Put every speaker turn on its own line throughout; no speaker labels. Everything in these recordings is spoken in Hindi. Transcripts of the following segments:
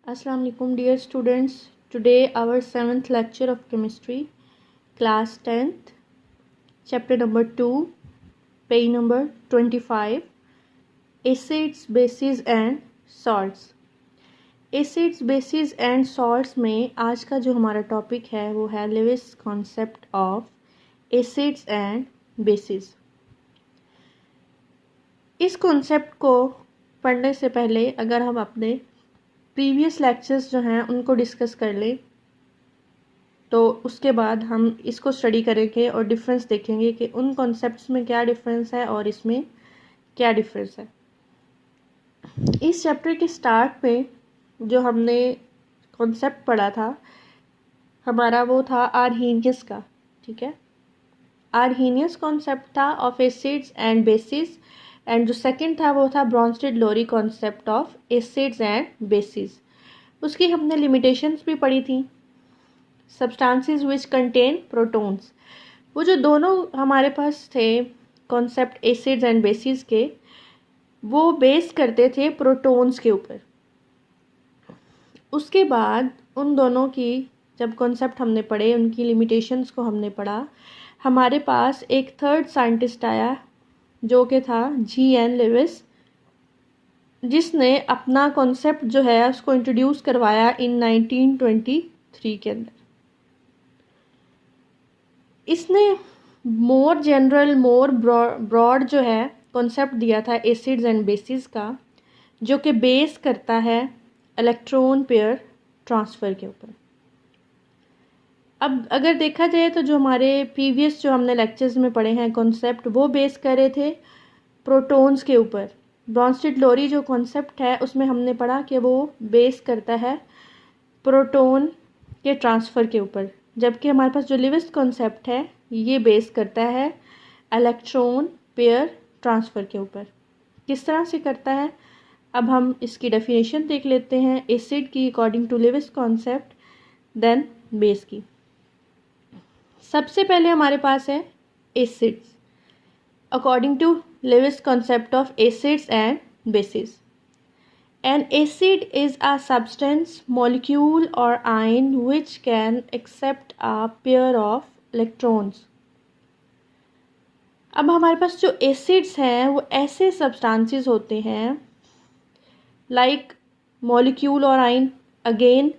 Assalamu alaikum dear students. Today our 7th lecture of chemistry, class 10th, chapter number 2, page number 25, acids, bases and salts. Acids bases and salts में आज का जो हमारा टॉपिक है वो है Lewis concept of acids and bases. इस कॉन्सेप्ट को पढ़ने से पहले अगर हम अपने प्रीवियस लेक्चर्स जो हैं उनको डिस्कस कर लें तो उसके बाद हम इसको स्टडी करेंगे और डिफरेंस देखेंगे कि उन कॉन्सेप्ट्स में क्या डिफरेंस है और इसमें क्या डिफरेंस है। इस चैप्टर के स्टार्ट में जो हमने कॉन्सेप्ट पढ़ा था हमारा वो था आर्हीनियस का, ठीक है। आर्हीनियस कॉन्सेप्ट था ऑफ एसिड्स एंड बेसिस एंड जो सेकंड था वो था Bronsted Lowry concept of acids and bases. उसकी हमने लिमिटेशंस भी पढ़ी थी। सब्सटेंसेस विच कंटेन प्रोटॉन्स, वो जो दोनों हमारे पास थे कॉन्सेप्ट एसिड्स एंड बेसिस के, वो बेस करते थे प्रोटॉन्स के ऊपर। उसके बाद उन दोनों की जब कॉन्सेप्ट हमने पढ़े, उनकी लिमिटेशंस को हमने पढ़ा, हमारे पास एक थर्ड साइंटिस्ट आया जो कि था G.N. लेविस, जिसने अपना कॉन्सेप्ट जो है उसको इंट्रोड्यूस करवाया इन 1923 के अंदर। इसने मोर जनरल मोर ब्रॉड जो है कॉन्सेप्ट दिया था एसिड्स एंड बेसिस का, जो कि बेस करता है इलेक्ट्रॉन पेयर ट्रांसफ़र के ऊपर। अब अगर देखा जाए तो जो हमारे प्रीवियस जो हमने लेक्चर्स में पढ़े हैं कॉन्सेप्ट, वो बेस कर रहे थे प्रोटॉन्स के ऊपर। ब्रॉन्स्टेड-लोरी जो कॉन्सेप्ट है उसमें हमने पढ़ा कि वो बेस करता है प्रोटॉन के ट्रांसफ़र के ऊपर, जबकि हमारे पास जो लेविस कॉन्सेप्ट है ये बेस करता है इलेक्ट्रॉन पेयर ट्रांसफ़र के ऊपर। किस तरह से करता है, अब हम इसकी डेफिनेशन देख लेते हैं, एसिड की according to Lewis concept, then base की। सबसे पहले हमारे पास है acids according to Lewis concept of acids and bases. An acid is a substance, molecule or ion which can accept a pair of electrons. अब हमारे पास जो एसिड्स हैं वो ऐसे सब्सटेंसेस होते हैं like molecule or ion. Again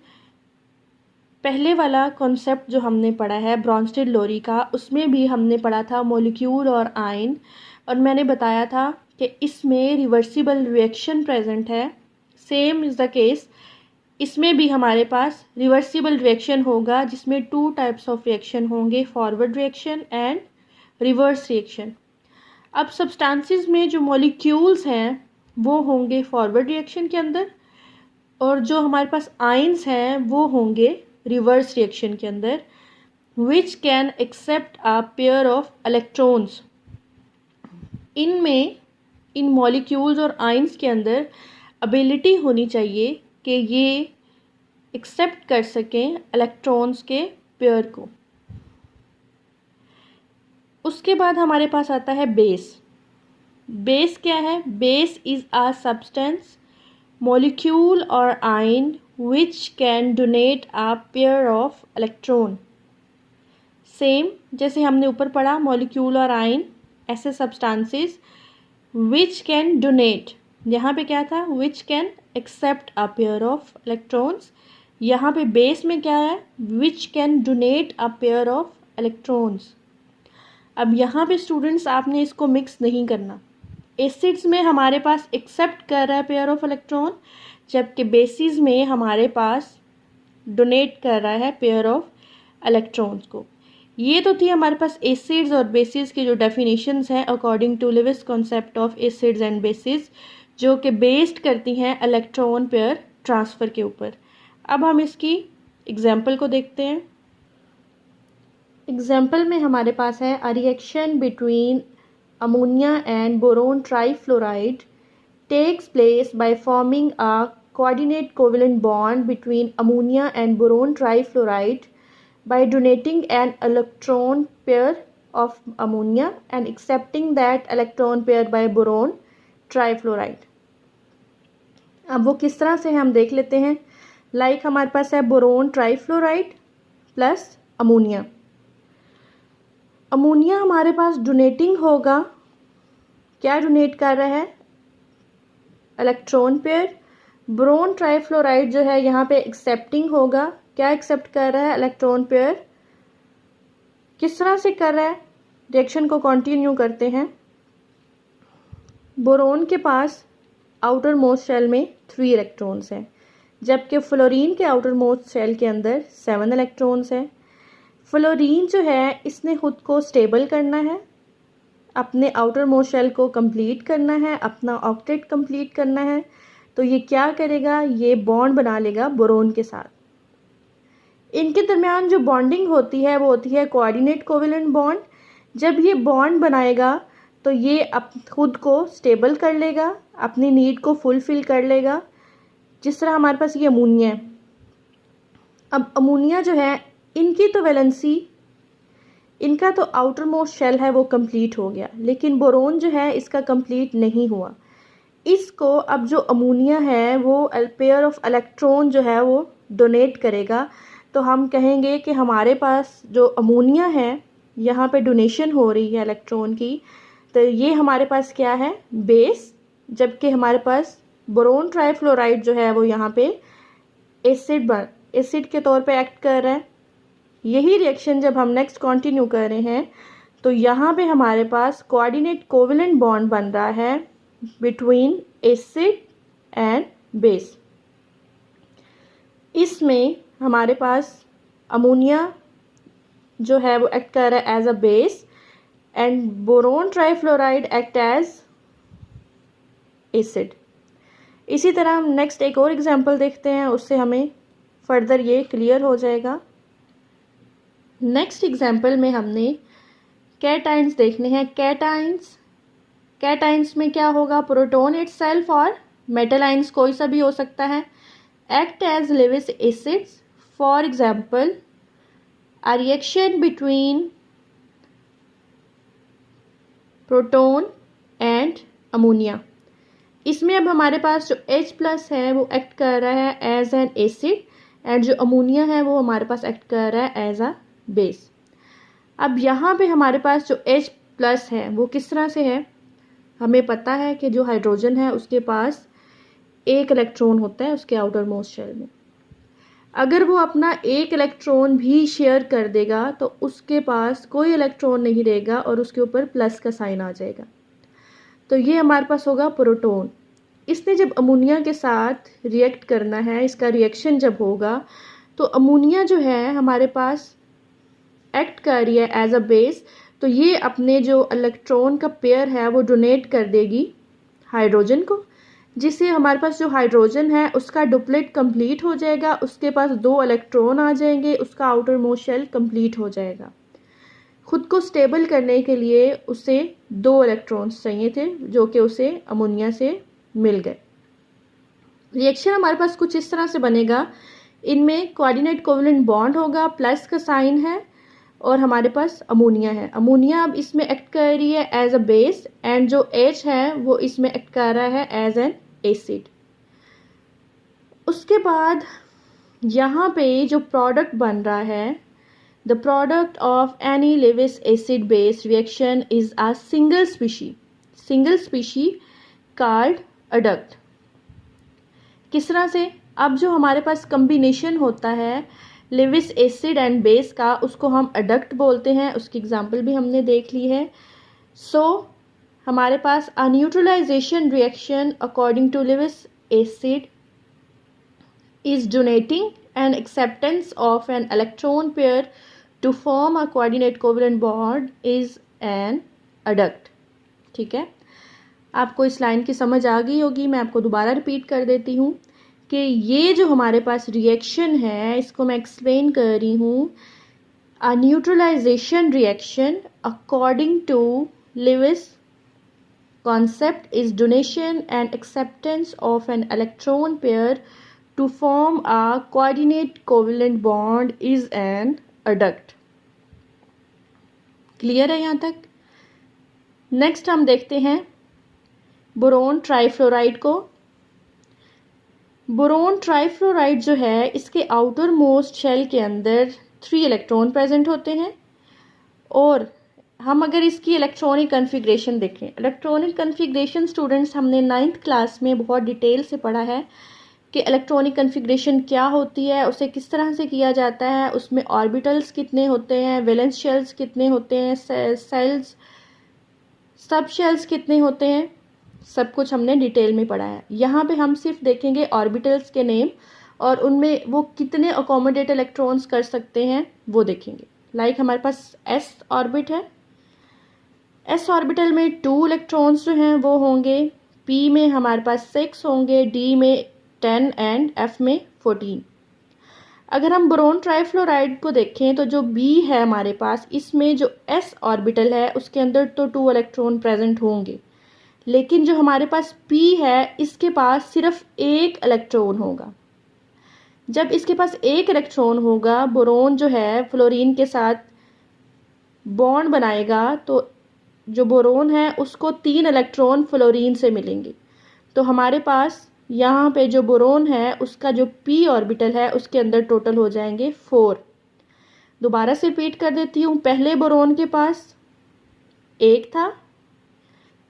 पहले वाला कॉन्सेप्ट जो हमने पढ़ा है ब्रॉन्स्टेड-लोरी का, उसमें भी हमने पढ़ा था मॉलिक्यूल और आयन, और मैंने बताया था कि इसमें रिवर्सिबल रिएक्शन प्रेजेंट है। सेम इज़ द केस, इसमें भी हमारे पास रिवर्सिबल रिएक्शन होगा, जिसमें 2 टाइप्स ऑफ रिएक्शन होंगे, forward reaction and reverse reaction. अब सब्सटेंसेस में जो मॉलिक्यूल्स हैं वो होंगे फॉरवर्ड रिएक्शन के अंदर, और जो हमारे पास आयन्स हैं वो होंगे रिवर्स रिएक्शन के अंदर, which can accept a pair of electrons. इनमें इन मॉलिक्यूल्स और आयन्स के अंदर एबिलिटी होनी चाहिए कि ये एक्सेप्ट कर सकें इलेक्ट्रॉन्स के पेयर को। उसके बाद हमारे पास आता है बेस। बेस क्या है? Base is a substance, molecule or ion which can donate a pair of electron। Same जैसे हमने ऊपर पढ़ा मॉलिक्यूल और आयन ऐसे सब्सटेंसेस which can donate, यहाँ पे क्या था which can accept a pair of electrons, यहाँ पे बेस में क्या है which can donate a pair of electrons। अब यहाँ पे स्टूडेंट्स आपने इसको मिक्स नहीं करना। एसिड्स में हमारे पास एक्सेप्ट कर रहा है पेयर ऑफ इलेक्ट्रॉन, जबकि बेसिस में हमारे पास डोनेट कर रहा है पेयर ऑफ इलेक्ट्रॉन्स को। ये तो थी हमारे पास एसिड्स और बेसिस की जो डेफिनेशंस हैं according to Lewis concept of acids and bases, जो कि बेस्ड करती हैं इलेक्ट्रॉन पेयर ट्रांसफ़र के ऊपर। अब हम इसकी एग्जांपल को देखते हैं। एग्जांपल में हमारे पास है a reaction between ammonia and boron trifluoride takes place by forming a coordinate covalent bond between ammonia and boron trifluoride by donating an electron pair of ammonia and accepting that electron pair by boron trifluoride। अब वो किस तरह से हम देख लेते हैं। लाइक हमारे पास है boron trifluoride plus ammonia. Ammonia हमारे पास डोनेटिंग होगा, क्या डोनेट कर रहा है, इलेक्ट्रॉन पेयर। बोरोन ट्राइफ्लोराइड जो है यहाँ पे एक्सेप्टिंग होगा, क्या एक्सेप्ट कर रहा है, इलेक्ट्रॉन पेयर। किस तरह से कर रहा है, रिएक्शन को कंटिन्यू करते हैं। बोरोन के पास आउटर मोस्ट शेल में 3 इलेक्ट्रॉन्स हैं, जबकि फ्लोरीन के आउटर मोस्ट शेल के अंदर 7 इलेक्ट्रॉन्स हैं। फ्लोरीन जो है इसने खुद को स्टेबल करना है, अपने आउटर मोस्ट शेल को कंप्लीट करना है, अपना ऑक्टेट कंप्लीट करना है। तो ये क्या करेगा, ये बॉन्ड बना लेगा बोरोन के साथ। इनके दरमियान जो बॉन्डिंग होती है वो होती है कोऑर्डिनेट कोवेलेंट बॉन्ड। जब ये बॉन्ड बनाएगा तो ये खुद को स्टेबल कर लेगा, अपनी नीड को फुलफिल कर लेगा। जिस तरह हमारे पास ये अमोनिया है, अब अमोनिया जो है इनकी तो वैलेंसी, इनका तो आउटर मोस्ट शेल है वो कंप्लीट हो गया, लेकिन बोरोन जो है इसका कंप्लीट नहीं हुआ। इसको अब जो अमोनिया है वो पेयर ऑफ इलेक्ट्रॉन जो है वो डोनेट करेगा। तो हम कहेंगे कि हमारे पास जो अमोनिया है यहाँ पे डोनेशन हो रही है इलेक्ट्रॉन की, तो ये हमारे पास क्या है, बेस। जबकि हमारे पास बोरोन ट्राइफ्लोराइड जो है वो यहाँ पे एसिड के तौर पे एक्ट कर रहा है। यही रिएक्शन जब हम नेक्स्ट कंटिन्यू कर रहे हैं तो यहाँ पे हमारे पास कोऑर्डिनेट कोवेलेंट बॉन्ड बन रहा है बिटवीन एसिड एंड बेस। इसमें हमारे पास अमोनिया जो है वो एक्ट कर रहा है as a base and boron trifluoride act as acid. इसी तरह हम नेक्स्ट एक और एग्जांपल देखते हैं, उससे हमें फर्दर ये क्लियर हो जाएगा। नेक्स्ट एग्जांपल में हमने कैटाइंस देखने हैं। कैटाइंस में क्या होगा, प्रोटॉन इटसेल्फ और मेटल आइंस कोई सा भी हो सकता है, act as Lewis acids. For example a reaction between proton and ammonia. इसमें अब हमारे पास जो H+ है वो एक्ट कर रहा है एज एन एसिड एंड जो अमोनिया है वो हमारे पास एक्ट कर रहा है एज अ बेस। अब यहाँ पे हमारे पास जो H+ है वो किस तरह से है, हमें पता है कि जो हाइड्रोजन है उसके पास 1 इलेक्ट्रॉन होता है उसके आउटर मोस्ट शेल में। अगर वो अपना 1 इलेक्ट्रॉन भी शेयर कर देगा तो उसके पास कोई इलेक्ट्रॉन नहीं रहेगा और उसके ऊपर प्लस का साइन आ जाएगा। तो ये हमारे पास होगा प्रोटॉन। इसने जब अमोनिया के साथ रिएक्ट करना है, इसका रिएक्शन जब होगा तो अमोनिया जो है हमारे पास एक्ट कर रही है एज अ बेस। तो ये अपने जो इलेक्ट्रॉन का पेयर है वो डोनेट कर देगी हाइड्रोजन को, जिससे हमारे पास जो हाइड्रोजन है उसका डुप्लेट कंप्लीट हो जाएगा, उसके पास 2 इलेक्ट्रॉन आ जाएंगे, उसका आउटर मोस्ट शेल कंप्लीट हो जाएगा। खुद को स्टेबल करने के लिए उसे 2 इलेक्ट्रॉन्स चाहिए थे जो कि उसे अमोनिया से मिल गए। रिएक्शन हमारे पास कुछ इस तरह से बनेगा, इनमें कोऑर्डिनेट कोवेलेंट बॉन्ड होगा, प्लस का साइन है और हमारे पास अमोनिया है। अमोनिया अब इसमें एक्ट कर रही है एज अ बेस एंड जो H है वो इसमें एक्ट कर रहा है एज एन एसिड। उसके बाद यहाँ पे जो प्रोडक्ट बन रहा है, the product of any Lewis acid base reaction is a single species called adduct. किस तरह से, अब जो हमारे पास कम्बिनेशन होता है लेविस एसिड एंड बेस का उसको हम अडक्ट बोलते हैं, उसकी एग्जांपल भी हमने देख ली है। हमारे पास a neutralisation reaction according to Lewis acid is donating and acceptance of an electron pair to form a coordinate covalent bond is an adduct। ठीक है, आपको इस लाइन की समझ आ गई होगी, मैं आपको दोबारा रिपीट कर देती हूँ कि ये जो हमारे पास रिएक्शन है इसको मैं एक्सप्लेन कर रही हूँ। A neutralisation reaction according to Lewis concept is donation and acceptance of an electron pair to form a coordinate covalent bond is an adduct। Clear है यहाँ तक? नेक्स्ट हम देखते हैं बोरोन ट्राइफ्लोराइड को। बोरोन ट्राइफ्लोराइड जो है इसके आउटर मोस्ट शेल के अंदर 3 इलेक्ट्रॉन प्रेजेंट होते हैं। और हम अगर इसकी इलेक्ट्रॉनिक कन्फिग्रेशन देखें, इलेक्ट्रॉनिक कन्फिग्रेशन स्टूडेंट्स हमने 9th क्लास में बहुत डिटेल से पढ़ा है कि इलेक्ट्रॉनिक कन्फिग्रेशन क्या होती है, उसे किस तरह से किया जाता है, उसमें ऑर्बिटल्स कितने होते हैं, वैलेंस शेल्स कितने होते हैं, सेल्स सब शेल्स कितने होते हैं, सब कुछ हमने डिटेल में पढ़ा है। यहाँ पे हम सिर्फ देखेंगे ऑर्बिटल्स के नेम और उनमें वो कितने अकोमोडेट इलेक्ट्रॉन्स कर सकते हैं वो देखेंगे। लाइक हमारे पास एस ऑर्बिट है, एस ऑर्बिटल में 2 इलेक्ट्रॉन्स जो हैं वो होंगे, पी में हमारे पास 6 होंगे, डी में 10 एंड एफ में 14। अगर हम बोरोन ट्राइफ्लोराइड को देखें तो जो बी है हमारे पास, इसमें जो एस ऑर्बिटल है उसके अंदर तो 2 इलेक्ट्रॉन प्रेजेंट होंगे, लेकिन जो हमारे पास पी है इसके पास सिर्फ 1 इलेक्ट्रॉन होगा। जब इसके पास 1 इलेक्ट्रॉन होगा, बोरोन जो है फ्लोरीन के साथ बॉन्ड बनाएगा तो जो बोरोन है उसको 3 इलेक्ट्रॉन फ्लोरीन से मिलेंगे। तो हमारे पास यहाँ पे जो बोरोन है उसका जो पी ऑर्बिटल है उसके अंदर टोटल हो जाएंगे 4। दोबारा से रिपीट कर देती हूँ, पहले बोरोन के पास 1 था,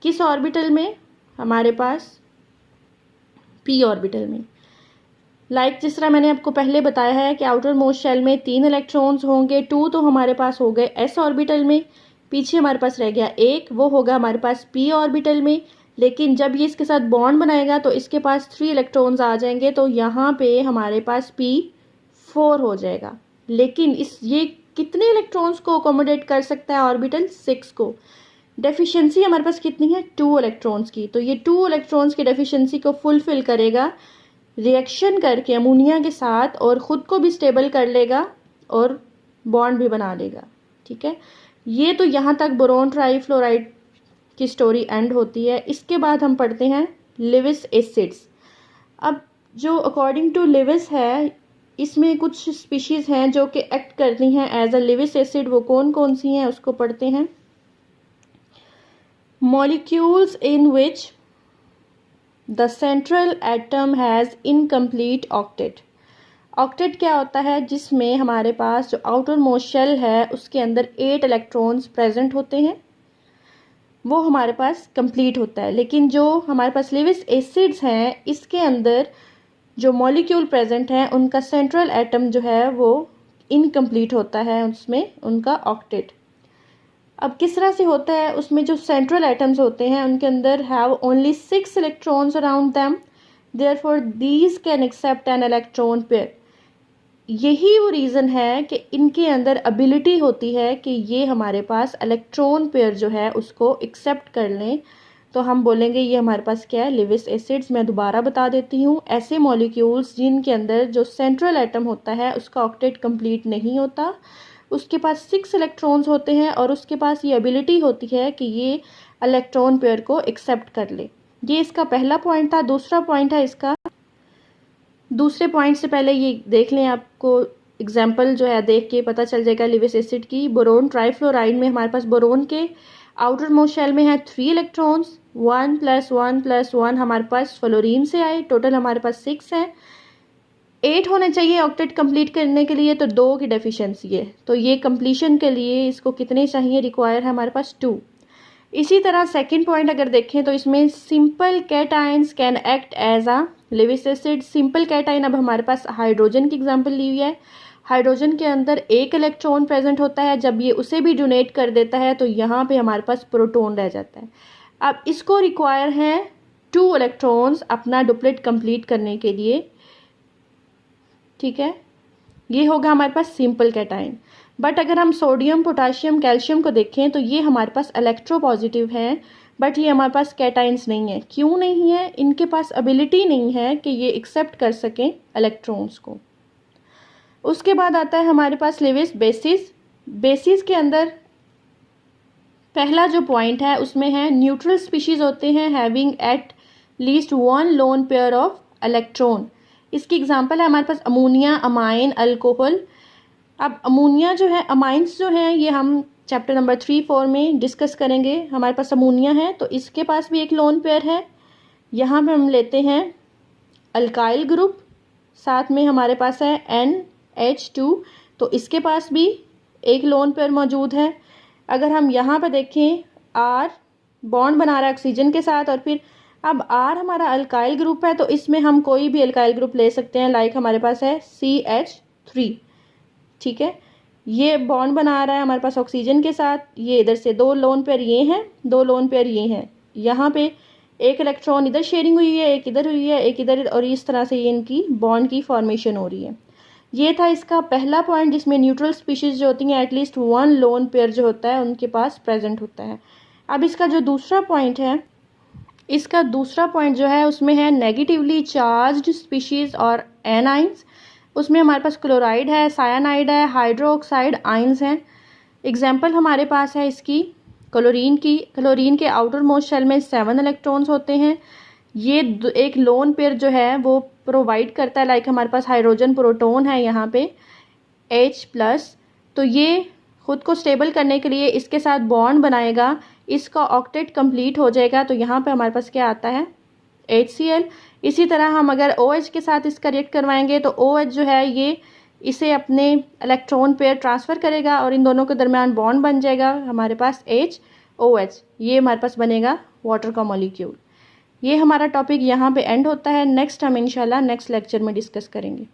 किस ऑर्बिटल में, हमारे पास पी ऑर्बिटल में। लाइक जिस तरह मैंने आपको पहले बताया है कि आउटर मोस्ट शेल में 3 इलेक्ट्रॉन्स होंगे, 2 तो हमारे पास हो गए एस ऑर्बिटल में, पीछे हमारे पास रह गया 1, वो होगा हमारे पास पी ऑर्बिटल में। लेकिन जब ये इसके साथ बॉन्ड बनाएगा तो इसके पास 3 इलेक्ट्रॉन्स आ जाएंगे, तो यहाँ पे हमारे पास P4 हो जाएगा। लेकिन ये कितने इलेक्ट्रॉन्स को अकोमोडेट कर सकता है ऑर्बिटल? 6 को। डेफिशिएंसी हमारे पास कितनी है? 2 इलेक्ट्रॉन्स की। तो ये 2 इलेक्ट्रॉन्स की डेफिशिएंसी को फुलफिल करेगा रिएक्शन करके अमोनिया के साथ, और ख़ुद को भी स्टेबल कर लेगा और बॉन्ड भी बना लेगा। ठीक है, ये तो यहाँ तक बोरोन ट्राइफ्लोराइड की स्टोरी एंड होती है। इसके बाद हम पढ़ते हैं लेविस एसिड्स। अब जो अकॉर्डिंग टू लेविस है, इसमें कुछ स्पीशीज़ हैं जो कि एक्ट करती हैं एज अ लेविस एसिड। वो कौन कौन सी हैं उसको पढ़ते हैं। Molecules in which the central atom has incomplete octet. Octet क्या होता है? जिसमें हमारे पास जो आउटर मोस्ट शेल है उसके अंदर 8 इलेक्ट्रॉन्स प्रेजेंट होते हैं, वो हमारे पास कंप्लीट होता है। लेकिन जो हमारे पास लेविस एसिड्स हैं, इसके अंदर जो मॉलिक्यूल प्रेजेंट हैं उनका सेंट्रल एटम जो है वो इनकम्प्लीट होता है, उसमें उनका ऑक्टेट। अब किस तरह से होता है? उसमें जो सेंट्रल एटम्स होते हैं उनके अंदर have only 6 electrons around them, therefore these can accept an electron pair. यही वो रीज़न है कि इनके अंदर एबिलिटी होती है कि ये हमारे पास इलेक्ट्रॉन पेयर जो है उसको एक्सेप्ट कर लें। तो हम बोलेंगे ये हमारे पास क्या है? Lewis acids. मैं दोबारा बता देती हूँ, ऐसे मॉलिक्यूल्स जिनके अंदर जो सेंट्रल एटम होता है उसका ऑक्टेट कंप्लीट नहीं होता, उसके पास 6 इलेक्ट्रॉन्स होते हैं और उसके पास ये एबिलिटी होती है कि ये इलेक्ट्रॉन पेयर को एक्सेप्ट कर ले। ये इसका पहला पॉइंट था। दूसरा पॉइंट है इसका, दूसरे पॉइंट से पहले ये देख लें, आपको एग्जाम्पल जो है देख के पता चल जाएगा लेविस एसिड की। बोरोन ट्राइफ्लोराइड में हमारे पास बोरोन के आउटर मोस्ट शेल में है 3 इलेक्ट्रॉन्स, 1 + 1 + 1 हमारे पास फ्लोरीन से आए, टोटल हमारे पास 6 है। 8 होने चाहिए ऑक्टेट कंप्लीट करने के लिए, तो 2 की डेफिशिएंसी है। तो ये कंप्लीशन के लिए इसको कितने चाहिए? रिक्वायर है हमारे पास 2। इसी तरह सेकंड पॉइंट अगर देखें तो इसमें simple cations can act as a Lewis acid. Simple cation, अब हमारे पास हाइड्रोजन की एग्जांपल ली हुई है। हाइड्रोजन के अंदर 1 इलेक्ट्रॉन प्रेजेंट होता है, जब ये उसे भी डोनेट कर देता है तो यहाँ पे हमारे पास प्रोटॉन रह जाता है। अब इसको रिक्वायर है 2 इलेक्ट्रॉन्स अपना डुप्लेट कंप्लीट करने के लिए। ठीक है, ये होगा हमारे पास सिंपल कैटाइन। बट अगर हम सोडियम, पोटाशियम, कैल्शियम को देखें तो ये हमारे पास इलेक्ट्रोपॉजिटिव हैं, बट ये हमारे पास कैटाइंस नहीं है। क्यों नहीं है? इनके पास एबिलिटी नहीं है कि ये एक्सेप्ट कर सकें इलेक्ट्रॉन्स को। उसके बाद आता है हमारे पास लेविस बेसिस। बेसिस के अंदर पहला जो पॉइंट है उसमें है न्यूट्रल स्पीशीज होते हैं having at least 1 lone pair of electron. इसकी एग्जांपल है हमारे पास अमोनिया, अमाइन, अल्कोहल। अब अमोनिया जो है, अमाइंस जो हैं, ये हम चैप्टर नंबर 3-4 में डिस्कस करेंगे। हमारे पास अमोनिया है तो इसके पास भी एक लोन पेयर है। यहाँ पे हम लेते हैं अल्काइल ग्रुप, साथ में हमारे पास है NH2, तो इसके पास भी एक लोन पेयर मौजूद है। अगर हम यहाँ पर देखें R बॉन्ड बना रहा है ऑक्सीजन के साथ, और फिर अब R हमारा अल्काइल ग्रुप है, तो इसमें हम कोई भी अल्काइल ग्रुप ले सकते हैं। लाइक हमारे पास है CH3, ठीक है, ये बॉन्ड बना रहा है हमारे पास ऑक्सीजन के साथ। ये इधर से 2 लोन पेयर ये हैं, 2 लोन पेयर ये हैं। यहाँ पे एक इलेक्ट्रॉन इधर शेयरिंग हुई है, एक इधर हुई है, एक इधर, और इस तरह से ये इनकी बॉन्ड की फॉर्मेशन हो रही है। ये था इसका पहला पॉइंट, जिसमें न्यूट्रल स्पीशीज़ जो होती हैं एटलीस्ट 1 लोन पेयर जो होता है उनके पास प्रेजेंट होता है। अब इसका जो दूसरा पॉइंट है, इसका दूसरा पॉइंट जो है उसमें है नेगेटिवली चार्ज्ड स्पीशीज़ और एनाइंस। उसमें हमारे पास क्लोराइड है, सायानाइड है, हाइड्रोक्साइड आइंस हैं। एग्जाम्पल हमारे पास है इसकी क्लोरीन की। क्लोरीन के आउटर मोस्ट शेल में 7 इलेक्ट्रॉन्स होते हैं। ये एक लोन पेयर जो है वो प्रोवाइड करता है, लाइक हमारे पास हाइड्रोजन प्रोटोन है यहाँ पे H+, तो ये ख़ुद को स्टेबल करने के लिए इसके साथ बॉन्ड बनाएगा, इसका ऑक्टेट कंप्लीट हो जाएगा, तो यहाँ पे हमारे पास क्या आता है HCl। इसी तरह हम अगर OH के साथ इसका रिएक्ट करवाएंगे तो OH जो है ये इसे अपने इलेक्ट्रॉन पेयर ट्रांसफ़र करेगा और इन दोनों के दरमियान बॉन्ड बन जाएगा हमारे पास HOH। ये हमारे पास बनेगा वाटर का मॉलिक्यूल। ये हमारा टॉपिक यहाँ पे एंड होता है। नेक्स्ट हम इंशाल्लाह नेक्स्ट लेक्चर में डिस्कस करेंगे।